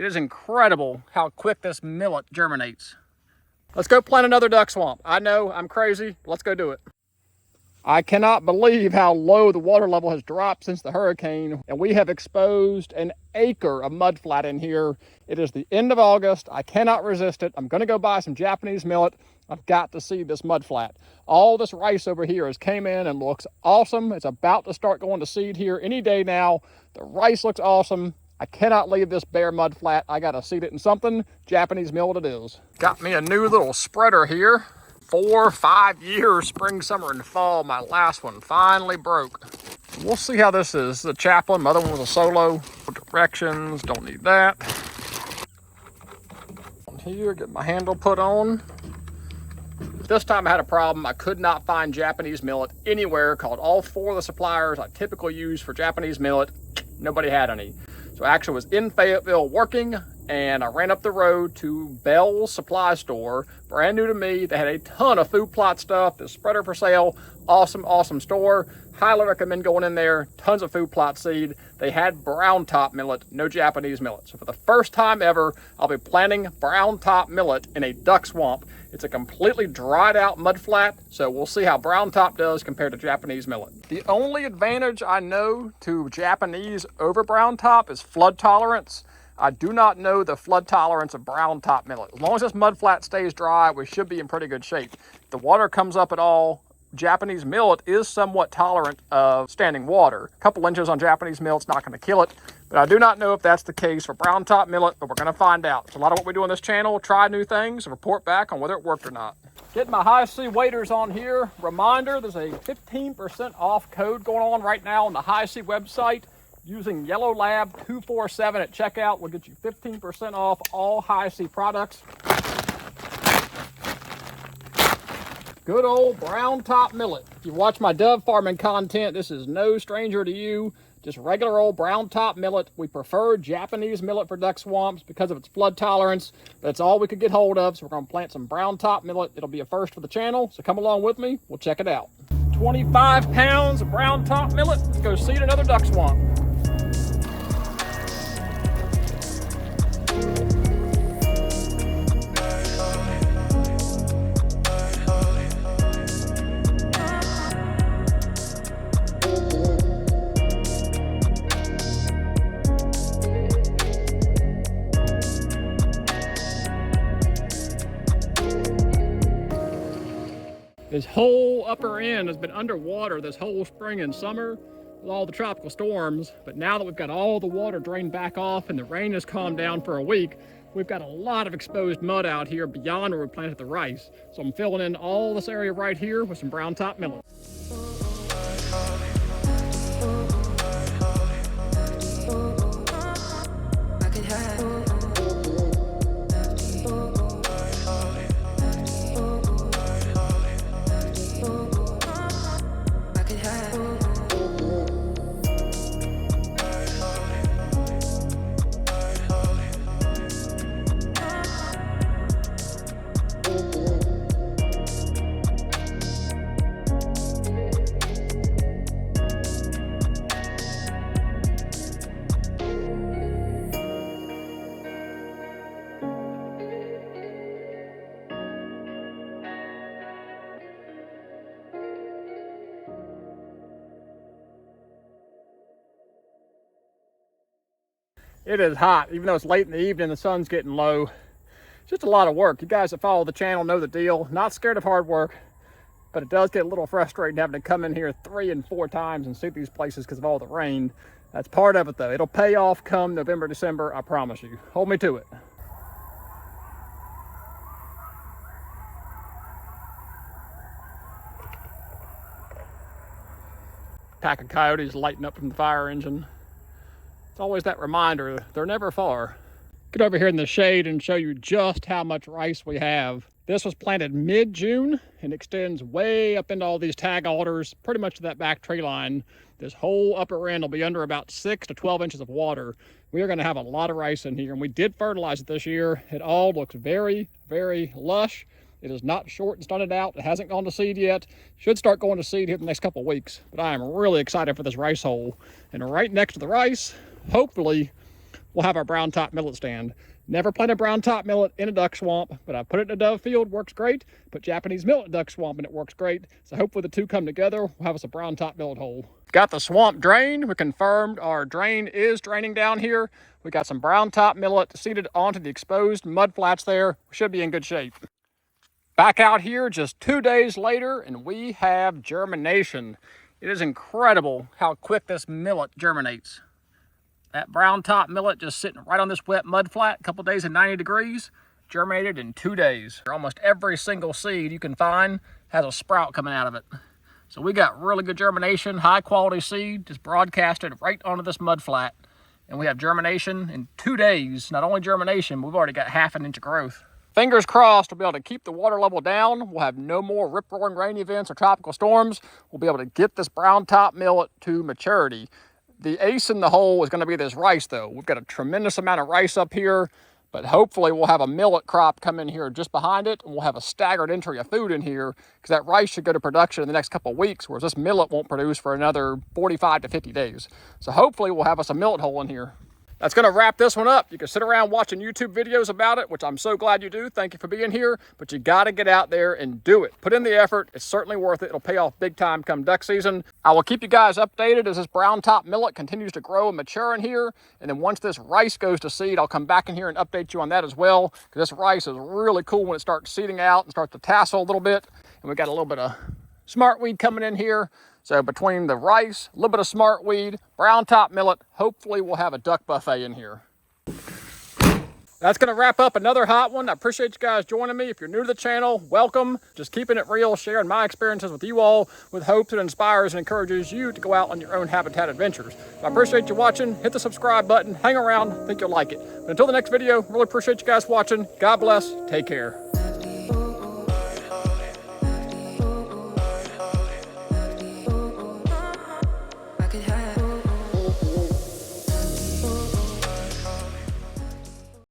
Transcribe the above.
It is incredible how quick this millet germinates. Let's go plant another duck swamp. I know, I'm crazy. Let's go do it. I cannot believe how low the water level has dropped since the hurricane, and we have exposed an acre of mudflat in here. It is the end of August. I cannot resist it. I'm going to go buy some Japanese millet. I've got to see this mudflat. All this rice over here has came in and looks awesome. It's about to start going to seed here any day now. The rice looks awesome. I cannot leave this bare mud flat. I got to seed it in something. Japanese millet it is. Got me a new little spreader here. 4 or 5 years, spring, summer, and fall. My last one finally broke. We'll see how this is. The chaplain, my other one was a solo. Directions, don't need that. On here, get my handle put on. This time I had a problem. I could not find Japanese millet anywhere. Called all 4 of the suppliers I typically use for Japanese millet. Nobody had any. So I actually was in Fayetteville working, and I ran up the road to Bell's Supply Store, brand new to me. They had a ton of food plot stuff, this spreader for sale, awesome, awesome store. Highly recommend going in there, tons of food plot seed. They had Browntop millet, no Japanese millet. So for the first time ever, I'll be planting Browntop millet in a duck swamp. It's a completely dried out mud flat, so we'll see how Browntop does compared to Japanese millet. The only advantage I know to Japanese over Browntop is flood tolerance. I do not know the flood tolerance of Browntop millet. As long as this mud flat stays dry, we should be in pretty good shape. If the water comes up at all, Japanese millet is somewhat tolerant of standing water. A couple inches on Japanese millet's not going to kill it, but I do not know if that's the case for Browntop millet, but we're going to find out. It's a lot of what we do on this channel, try new things, and report back on whether it worked or not. Getting my high C waders on here. Reminder, there's a 15% off code going on right now on the High C website. Using Yellow Lab 247 at checkout will get you 15% off all High C products. Good old Browntop millet. If you watch my dove farming content, this is no stranger to you. Just regular old Browntop millet. We prefer Japanese millet for duck swamps because of its flood tolerance. That's all we could get hold of, so we're going to plant some Browntop millet. It'll be a first for the channel, so come along with me. We'll check it out. 25 pounds of Browntop millet. Let's go seed another duck swamp. This whole upper end has been underwater this whole spring and summer with all the tropical storms, but now that we've got all the water drained back off and the rain has calmed down for a week, we've got a lot of exposed mud out here beyond where we planted the rice. So I'm filling in all this area right here with some Browntop millet. It is hot, even though it's late in the evening, the sun's getting low. It's just a lot of work. You guys that follow the channel know the deal. Not scared of hard work, but it does get a little frustrating having to come in here 3 and 4 times and see these places because of all the rain. That's part of it though. It'll pay off come November, December, I promise you. Hold me to it. Pack of coyotes lighting up from the fire engine. It's always that reminder, they're never far. Get over here in the shade and show you just how much rice we have. This was planted mid-June and extends way up into all these tag alders, pretty much to that back tree line. This whole upper end will be under about 6 to 12 inches of water. We are going to have a lot of rice in here, and we did fertilize it this year. It all looks very, very lush. It is not short and stunted out. It hasn't gone to seed yet. Should start going to seed here in the next couple of weeks. But I am really excited for this rice hole. And right next to the rice, hopefully, we'll have our Browntop millet stand. Never planted Browntop millet in a duck swamp, but I put it in a dove field, works great. Put Japanese millet duck swamp and it works great. So hopefully the two come together, we'll have us a Browntop millet hole. Got the swamp drain. We confirmed our drain is draining down here. We got some Browntop millet seeded onto the exposed mud flats there. We should be in good shape. Back out here just 2 days later and we have germination. It is incredible how quick this millet germinates. That Browntop millet just sitting right on this wet mud flat, a couple days at 90 degrees, germinated in 2 days. Almost every single seed you can find has a sprout coming out of it. So we got really good germination, high quality seed, just broadcasted right onto this mud flat. And we have germination in 2 days. Not only germination, we've already got half an inch of growth. Fingers crossed we'll be able to keep the water level down. We'll have no more rip-roaring rain events or tropical storms. We'll be able to get this Browntop millet to maturity. The ace in the hole is going to be this rice, though. We've got a tremendous amount of rice up here, but hopefully we'll have a millet crop come in here just behind it, and we'll have a staggered entry of food in here, because that rice should go to production in the next couple of weeks, whereas this millet won't produce for another 45 to 50 days. So hopefully we'll have us a millet hole in here. That's going to wrap this one up. You can sit around watching YouTube videos about it, which I'm so glad you do. Thank you for being here, but you got to get out there and do it. Put in the effort. It's certainly worth it. It'll pay off big time come duck season. I will keep you guys updated as this Browntop millet continues to grow and mature in here. And then once this rice goes to seed, I'll come back in here and update you on that as well, because this rice is really cool when it starts seeding out and starts to tassel a little bit. And we got a little bit of smartweed coming in here. So between the rice, a little bit of smartweed, Browntop millet, hopefully we'll have a duck buffet in here. That's going to wrap up another hot one. I appreciate you guys joining me. If you're new to the channel, welcome. Just keeping it real, sharing my experiences with you all with hopes it inspires and encourages you to go out on your own habitat adventures. I appreciate you watching. Hit the subscribe button. Hang around. I think you'll like it. But until the next video, really appreciate you guys watching. God bless. Take care.